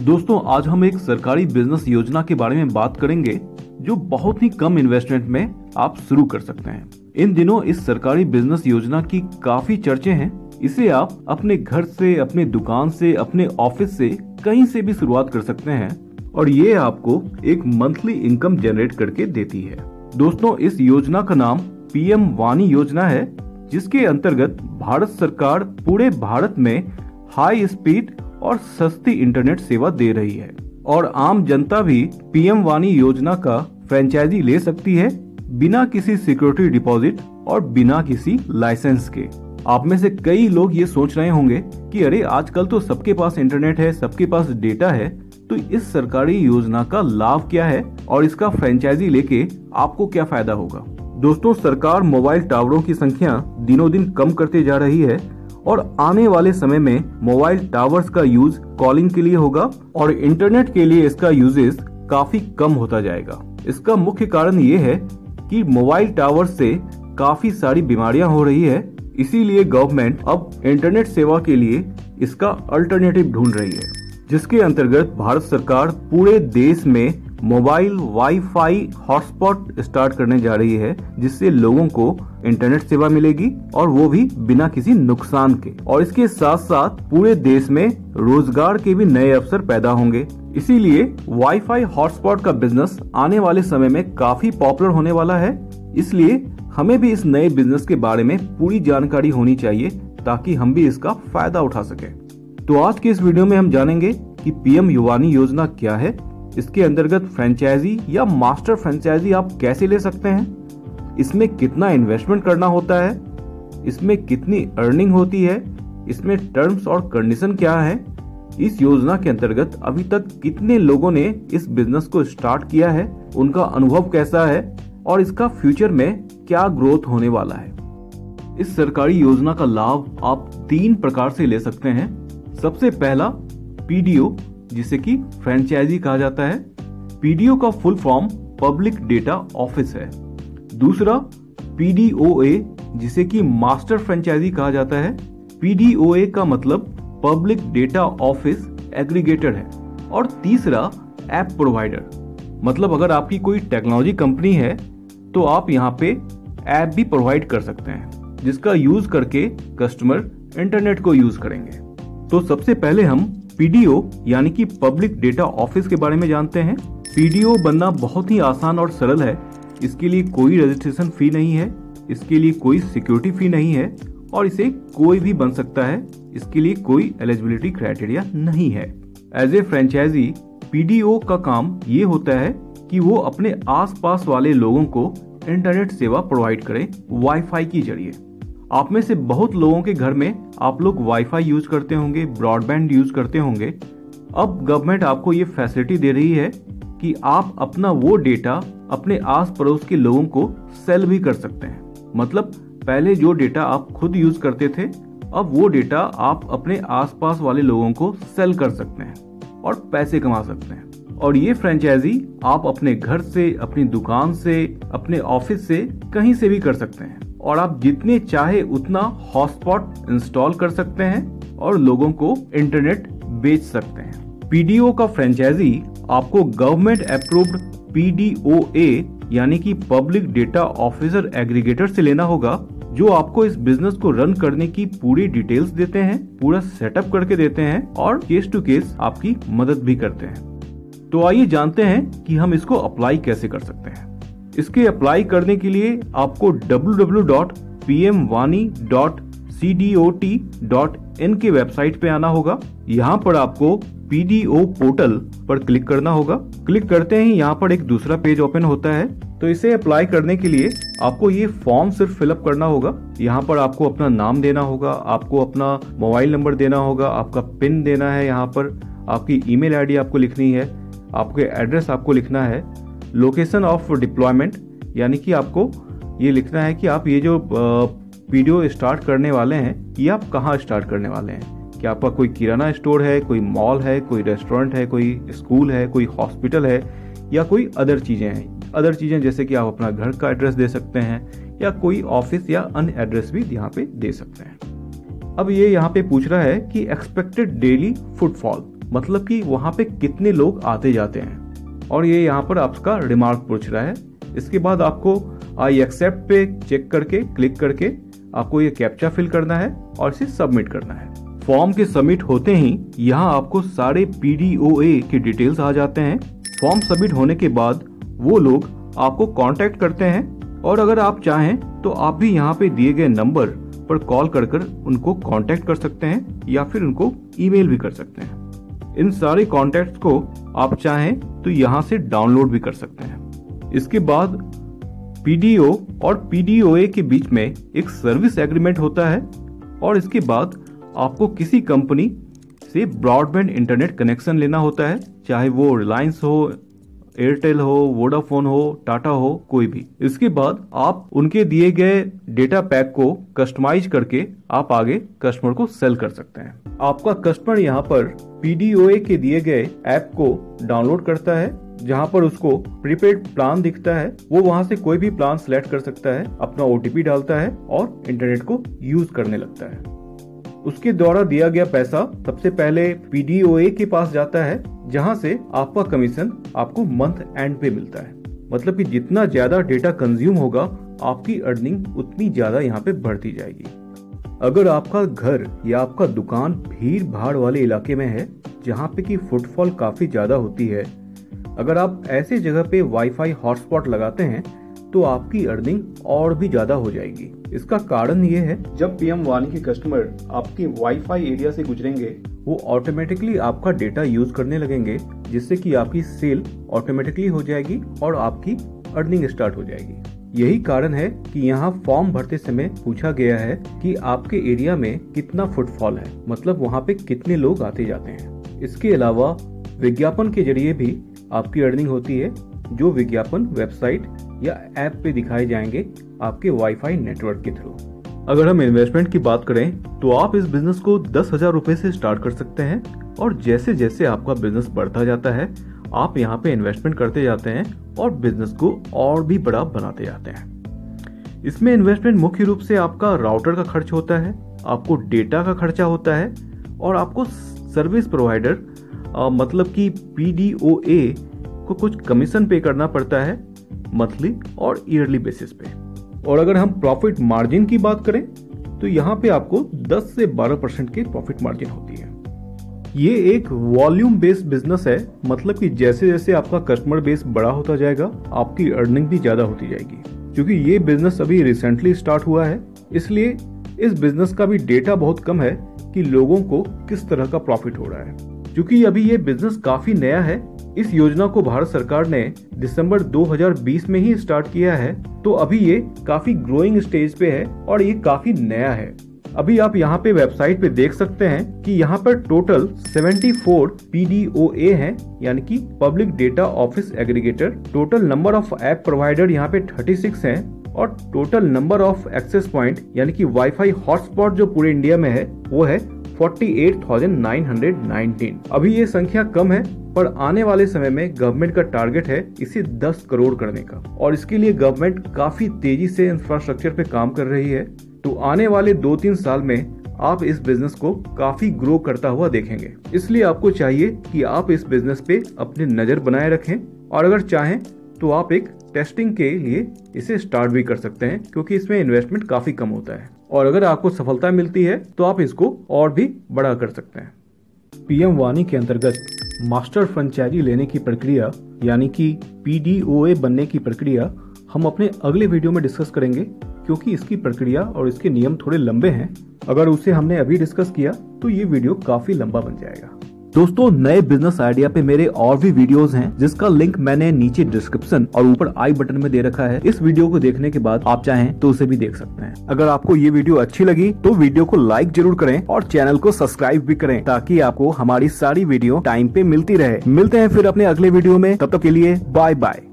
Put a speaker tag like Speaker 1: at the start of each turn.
Speaker 1: दोस्तों, आज हम एक सरकारी बिजनेस योजना के बारे में बात करेंगे जो बहुत ही कम इन्वेस्टमेंट में आप शुरू कर सकते हैं। इन दिनों इस सरकारी बिजनेस योजना की काफी चर्चे हैं। इसे आप अपने घर से, अपने दुकान से, अपने ऑफिस से, कहीं से भी शुरुआत कर सकते हैं और ये आपको एक मंथली इनकम जनरेट करके देती है। दोस्तों, इस योजना का नाम पीएम वानी योजना है, जिसके अंतर्गत भारत सरकार पूरे भारत में हाई स्पीड और सस्ती इंटरनेट सेवा दे रही है और आम जनता भी पीएम वानी योजना का फ्रेंचाइजी ले सकती है बिना किसी सिक्योरिटी डिपॉजिट और बिना किसी लाइसेंस के। आप में से कई लोग ये सोच रहे होंगे कि अरे आजकल तो सबके पास इंटरनेट है, सबके पास डेटा है, तो इस सरकारी योजना का लाभ क्या है और इसका फ्रेंचाइजी लेके आपको क्या फायदा होगा। दोस्तों, सरकार मोबाइल टावरों की संख्या दिनों दिन कम करते जा रही है और आने वाले समय में मोबाइल टावर्स का यूज कॉलिंग के लिए होगा और इंटरनेट के लिए इसका यूजेस काफी कम होता जाएगा। इसका मुख्य कारण ये है कि मोबाइल टावर्स से काफी सारी बीमारियां हो रही है, इसीलिए गवर्नमेंट अब इंटरनेट सेवा के लिए इसका अल्टरनेटिव ढूंढ रही है, जिसके अंतर्गत भारत सरकार पूरे देश में मोबाइल वाईफाई हॉटस्पॉट स्टार्ट करने जा रही है, जिससे लोगों को इंटरनेट सेवा मिलेगी और वो भी बिना किसी नुकसान के। और इसके साथ साथ पूरे देश में रोजगार के भी नए अवसर पैदा होंगे। इसीलिए वाईफाई हॉटस्पॉट का बिजनेस आने वाले समय में काफी पॉपुलर होने वाला है। इसलिए हमें भी इस नए बिजनेस के बारे में पूरी जानकारी होनी चाहिए ताकि हम भी इसका फायदा उठा सके। तो आज के इस वीडियो में हम जानेंगे कि पीएम वानी योजना क्या है, इसके अंतर्गत फ्रेंचाइजी या मास्टर फ्रेंचाइजी आप कैसे ले सकते हैं, इसमें कितना इन्वेस्टमेंट करना होता है, इसमें कितनी अर्निंग होती है, इसमें टर्म्स और कंडीशन क्या है, इस योजना के अंतर्गत अभी तक कितने लोगों ने इस बिजनेस को स्टार्ट किया है, उनका अनुभव कैसा है और इसका फ्यूचर में क्या ग्रोथ होने वाला है। इस सरकारी योजना का लाभ आप 3 प्रकार से ले सकते हैं। सबसे पहला पीडीओ, जिसे कि फ्रेंचाइजी कहा जाता है। पीडीओ का full form public data office है। दूसरा पीडीओए, जिसे कि मास्टर फ्रेंचाइजी कहा जाता है। पीडीओए का मतलब पब्लिक डेटा ऑफिस एग्रीगेटर है। और तीसरा ऐप प्रोवाइडर, मतलब अगर आपकी कोई टेक्नोलॉजी कंपनी है तो आप यहाँ पे ऐप भी प्रोवाइड कर सकते हैं, जिसका यूज करके कस्टमर इंटरनेट को यूज करेंगे। तो सबसे पहले हम पीडीओ यानी कि पब्लिक डेटा ऑफिस के बारे में जानते हैं। पीडीओ बनना बहुत ही आसान और सरल है। इसके लिए कोई रजिस्ट्रेशन फी नहीं है, इसके लिए कोई सिक्योरिटी फी नहीं है और इसे कोई भी बन सकता है। इसके लिए कोई एलिजिबिलिटी क्राइटेरिया नहीं है। एज ए फ्रेंचाइजी पीडीओ का काम ये होता है कि वो अपने आसपास वाले लोगों को इंटरनेट सेवा प्रोवाइड करे वाईफाई के जरिए। आप में से बहुत लोगों के घर में आप लोग वाईफाई यूज करते होंगे, ब्रॉडबैंड यूज करते होंगे। अब गवर्नमेंट आपको ये फैसिलिटी दे रही है कि आप अपना वो डेटा अपने आस पड़ोस के लोगों को सेल भी कर सकते हैं। मतलब पहले जो डेटा आप खुद यूज करते थे, अब वो डेटा आप अपने आसपास वाले लोगों को सेल कर सकते हैं और पैसे कमा सकते हैं। और ये फ्रेंचाइजी आप अपने घर से, अपनी दुकान से, अपने ऑफिस से, कहीं से भी कर सकते हैं और आप जितने चाहे उतना हॉटस्पॉट इंस्टॉल कर सकते हैं और लोगों को इंटरनेट बेच सकते हैं। पीडीओ का फ्रेंचाइजी आपको गवर्नमेंट अप्रूव्ड पीडीओए यानी कि पब्लिक डेटा ऑफिसर एग्रीगेटर से लेना होगा, जो आपको इस बिजनेस को रन करने की पूरी डिटेल्स देते हैं, पूरा सेटअप करके देते हैं और केस टू केस आपकी मदद भी करते हैं। तो आइए जानते हैं कि हम इसको अप्लाई कैसे कर सकते हैं। इसके अप्लाई करने के लिए आपको www.pmwani.cdot.in के वेबसाइट पे आना होगा। यहाँ पर आपको पीडीओ पोर्टल पर क्लिक करना होगा। क्लिक करते ही यहाँ पर एक दूसरा पेज ओपन होता है। तो इसे अप्लाई करने के लिए आपको ये फॉर्म सिर्फ फिलअप करना होगा। यहाँ पर आपको अपना नाम देना होगा, आपको अपना मोबाइल नंबर देना होगा, आपका पिन देना है, यहाँ पर आपकी ईमेल आईडी आपको लिखनी है, आपके एड्रेस आपको लिखना है, लोकेशन ऑफ डिप्लॉयमेंट यानी कि आपको ये लिखना है कि आप ये जो पीडीओ स्टार्ट करने वाले हैं ये आप कहाँ स्टार्ट करने वाले हैं। क्या आपका कोई किराना स्टोर है, कोई मॉल है, कोई रेस्टोरेंट है, कोई स्कूल है, कोई हॉस्पिटल है या कोई अदर चीजें हैं। अदर चीजें जैसे कि आप अपना घर का एड्रेस दे सकते हैं या कोई ऑफिस या अन्य एड्रेस भी यहाँ पे दे सकते हैं। अब ये यहाँ पे पूछ रहा है कि एक्सपेक्टेड डेली फुटफॉल, मतलब कि वहाँ पे कितने लोग आते जाते हैं, और ये यहाँ पर आपका रिमार्क पूछ रहा है। इसके बाद आपको आई एक्सेप्ट पे चेक करके क्लिक करके आपको ये कैप्चा फिल करना है और इसे सबमिट करना है। फॉर्म के सबमिट होते ही यहाँ आपको सारे PDOA के डिटेल्स आ जाते हैं। फॉर्म सबमिट होने के बाद वो लोग आपको कांटेक्ट करते हैं, और अगर आप चाहें तो आप भी यहाँ पे दिए गए नंबर पर कॉल कर उनको कांटेक्ट कर सकते हैं या फिर उनको ईमेल भी कर सकते हैं। इन सारे कांटेक्ट्स को आप चाहें तो यहाँ से डाउनलोड भी कर सकते हैं। इसके बाद PDO और PDOA के बीच में एक सर्विस एग्रीमेंट होता है, और इसके बाद आपको किसी कंपनी से ब्रॉडबैंड इंटरनेट कनेक्शन लेना होता है, चाहे वो रिलायंस हो, एयरटेल हो, वोडाफोन हो, टाटा हो, कोई भी। इसके बाद आप उनके दिए गए डेटा पैक को कस्टमाइज करके आप आगे कस्टमर को सेल कर सकते हैं। आपका कस्टमर यहाँ पर PDOA के दिए गए ऐप को डाउनलोड करता है, जहाँ पर उसको प्रीपेड प्लान दिखता है। वो वहाँ से कोई भी प्लान सिलेक्ट कर सकता है, अपना OTP डालता है और इंटरनेट को यूज करने लगता है। उसके द्वारा दिया गया पैसा सबसे पहले PDOA के पास जाता है, जहां से आपका कमीशन आपको मंथ एंड पे मिलता है। मतलब कि जितना ज्यादा डेटा कंज्यूम होगा, आपकी अर्निंग उतनी ज्यादा यहाँ पे बढ़ती जाएगी। अगर आपका घर या आपका दुकान भीड़ भाड़ वाले इलाके में है, जहाँ पे की फुटफॉल काफी ज्यादा होती है, अगर आप ऐसे जगह पे वाईफाई हॉटस्पॉट लगाते हैं तो आपकी अर्निंग और भी ज्यादा हो जाएगी। इसका कारण ये है, जब PM वाणी के कस्टमर आपके वाईफाई एरिया से गुजरेंगे, वो ऑटोमेटिकली आपका डेटा यूज करने लगेंगे, जिससे कि आपकी सेल ऑटोमेटिकली हो जाएगी और आपकी अर्निंग स्टार्ट हो जाएगी। यही कारण है कि यहाँ फॉर्म भरते समय पूछा गया है कि आपके एरिया में कितना फुटफॉल है, मतलब वहाँ पे कितने लोग आते जाते हैं। इसके अलावा विज्ञापन के जरिए भी आपकी अर्निंग होती है, जो विज्ञापन वेबसाइट या ऐप पे दिखाए जाएंगे आपके वाईफाई नेटवर्क के थ्रू। अगर हम इन्वेस्टमेंट की बात करें तो आप इस बिजनेस को 10,000 रुपए से स्टार्ट कर सकते हैं, और जैसे जैसे आपका बिजनेस बढ़ता जाता है, आप यहाँ पे इन्वेस्टमेंट करते जाते हैं और बिजनेस को और भी बड़ा बनाते जाते हैं। इसमें इन्वेस्टमेंट मुख्य रूप से आपका राउटर का खर्च होता है, आपको डेटा का खर्चा होता है, और आपको सर्विस प्रोवाइडर मतलब कि PDOA को कुछ कमीशन पे करना पड़ता है मंथली और ईयरली बेसिस पे। और अगर हम प्रॉफिट मार्जिन की बात करें तो यहाँ पे आपको 10 से 12% की प्रॉफिट मार्जिन होती है। ये एक वॉल्यूम बेस्ड बिजनेस है, मतलब कि जैसे जैसे आपका कस्टमर बेस बड़ा होता जाएगा, आपकी अर्निंग भी ज्यादा होती जाएगी। क्योंकि ये बिजनेस अभी रिसेंटली स्टार्ट हुआ है, इसलिए इस बिजनेस का भी डेटा बहुत कम है कि लोगों को किस तरह का प्रॉफिट हो रहा है। क्योंकि अभी ये बिजनेस काफी नया है, इस योजना को भारत सरकार ने दिसंबर 2020 में ही स्टार्ट किया है, तो अभी ये काफी ग्रोइंग स्टेज पे है और ये काफी नया है। अभी आप यहाँ पे वेबसाइट पे देख सकते हैं कि यहाँ पर टोटल 74 PDOA हैं, यानी कि public data office aggregator. Total number of app provider यहाँ पे 36 हैं, और total number of access point यानी कि वाईफाई हॉटस्पॉट जो पूरे इंडिया में है वो है 48,919। अभी ये संख्या कम है, पर आने वाले समय में गवर्नमेंट का टारगेट है इसे 10 करोड़ करने का, और इसके लिए गवर्नमेंट काफी तेजी से इंफ्रास्ट्रक्चर पे काम कर रही है। तो आने वाले 2-3 साल में आप इस बिजनेस को काफी ग्रो करता हुआ देखेंगे। इसलिए आपको चाहिए कि आप इस बिजनेस पे अपनी नजर बनाए रखें, और अगर चाहें तो आप एक टेस्टिंग के लिए इसे स्टार्ट भी कर सकते हैं, क्योंकि इसमें इन्वेस्टमेंट काफी कम होता है, और अगर आपको सफलता मिलती है तो आप इसको और भी बड़ा कर सकते हैं। PM वाणी के अंतर्गत मास्टर फ्रेंचाइजी लेने की प्रक्रिया यानी कि PDOA बनने की प्रक्रिया हम अपने अगले वीडियो में डिस्कस करेंगे, क्योंकि इसकी प्रक्रिया और इसके नियम थोड़े लंबे हैं। अगर उसे हमने अभी डिस्कस किया तो ये वीडियो काफी लंबा बन जाएगा। दोस्तों, नए बिजनेस आइडिया पे मेरे और भी वीडियोस हैं, जिसका लिंक मैंने नीचे डिस्क्रिप्शन और ऊपर आई बटन में दे रखा है। इस वीडियो को देखने के बाद आप चाहें तो उसे भी देख सकते हैं। अगर आपको ये वीडियो अच्छी लगी तो वीडियो को लाइक जरूर करें और चैनल को सब्सक्राइब भी करें, ताकि आपको हमारी सारी वीडियो टाइम पे मिलती रहे। मिलते हैं फिर अपने अगले वीडियो में, तब तक के लिए बाय बाय।